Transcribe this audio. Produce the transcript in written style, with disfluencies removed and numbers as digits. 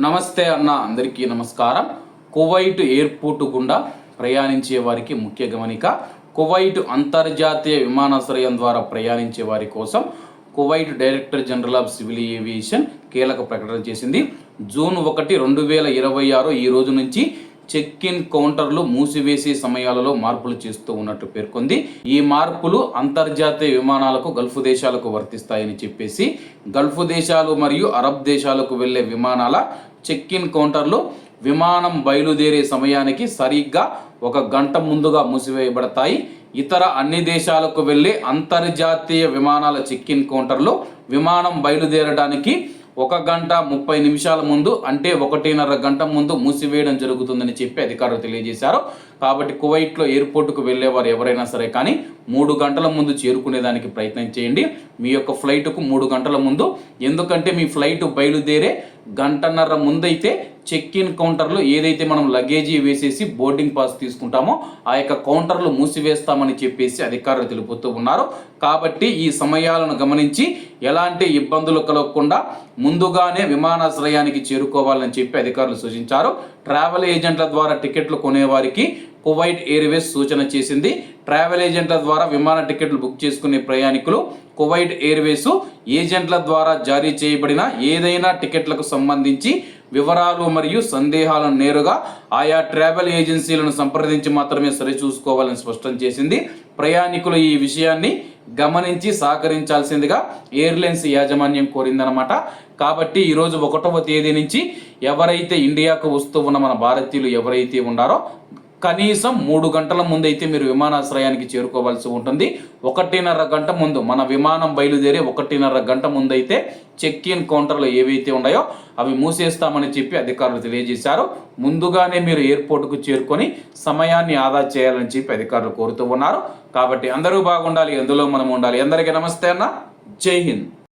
నమస్తే అన్న, అందరికీ నమస్కారం. కువైట్ ఎయిర్పోర్ట్ గుండా ప్రయాణించే వారికి ముఖ్య గమనిక. కువైట్ అంతర్జాతీయ విమానాశ్రయం ద్వారా ప్రయాణించే వారి కోసం Kuwait director general of civil aviation కీలక ప్రకటన చేసింది. జూన్ 1, 2026 ఈ రోజు నుంచి చెక్ ఇన్ కౌంటర్లు మూసివేసే సమయాలలో మార్పులు చేస్తూ ఉన్నట్టు పేర్కొంది. ఈ మార్పులు అంతర్జాతీయ విమానాలకు గల్ఫ్ దేశాలకు వర్తిస్తాయని చెప్పేసి గల్ఫ్ దేశాలు మరియు అరబ్ దేశాలకు వెళ్లే విమానాల చెక్ ఇన్ కౌంటర్లు విమానం బయలుదేరే సమయానికి సరిగ్గా 1 గంట ముందుగా మూసివేయబడతాయి. ఇతర అన్ని దేశాలకు వెళ్లే అంతర్జాతీయ విమానాల చెక్ ఇన్ కౌంటర్లు విమానం బయలుదేరడానికి 1 గంట 30 నిమిషాల ముందు, అంటే 1.5 గంట ముందు మూసివేయడం జరుగుతుందని చెప్పి అధికారులు తెలియజేశారు. కాబట్టి కువైట్లో ఎయిర్పోర్టుకు వెళ్ళేవారు ఎవరైనా సరే కానీ 3 గంటల ముందు చేరుకునేదానికి ప్రయత్నం చేయండి. మీ యొక్క ఫ్లైట్కు 3 గంటల ముందు, ఎందుకంటే మీ ఫ్లైట్ బయలుదేరే 1.5 గంట ముందైతే చెక్ ఇన్ కౌంటర్లు ఏదైతే మనం లగేజీ వేసేసి బోర్డింగ్ పాస్ తీసుకుంటామో ఆ యొక్క కౌంటర్లు మూసివేస్తామని చెప్పేసి అధికారులు తెలుపుతూ ఉన్నారు. కాబట్టి ఈ సమయాలను గమనించి ఎలాంటి ఇబ్బందులు కలగకుండా ముందుగానే విమానాశ్రయానికి చేరుకోవాలని చెప్పి అధికారులు సూచించారు. ట్రావెల్ ఏజెంట్ల ద్వారా టికెట్లు కొనేవారికి కువైట్ ఎయిర్వేస్ సూచన చేసింది. ట్రావెల్ ఏజెంట్ల ద్వారా విమాన టికెట్లు బుక్ చేసుకునే ప్రయాణికులు కువైట్ ఎయిర్వేస్ ఏజెంట్ల ద్వారా జారీ చేయబడిన ఏదైనా టికెట్లకు సంబంధించి వివరాలు మరియు సందేహాలను నేరుగా ఆయా ట్రావెల్ ఏజెన్సీలను సంప్రదించి మాత్రమే సరిచూసుకోవాలని స్పష్టం చేసింది. ప్రయాణికులు ఈ విషయాన్ని గమనించి సహకరించాల్సిందిగా ఎయిర్లైన్స్ యాజమాన్యం కోరిందనమాట. కాబట్టి ఈరోజు 1వ తేదీ నుంచి ఎవరైతే ఇండియాకు వస్తూ ఉన్న మన భారతీయులు ఎవరైతే ఉన్నారో కనీసం 3 గంటల ముందైతే మీరు విమానాశ్రయానికి చేరుకోవాల్సి ఉంటుంది. 1.5 గంట ముందు, మన విమానం బయలుదేరే 1.5 గంట ముందైతే చెక్ ఇన్ కౌంటర్లు ఏవైతే ఉన్నాయో అవి మూసేస్తామని చెప్పి అధికారులు తెలియజేశారు. ముందుగానే మీరు ఎయిర్పోర్టుకు చేరుకొని సమయాన్ని ఆదా చేయాలని చెప్పి అధికారులు కోరుతూ ఉన్నారు. కాబట్టి అందరూ బాగుండాలి, అందులో మనం ఉండాలి. అందరికీ నమస్తే అన్న, జై హింద్.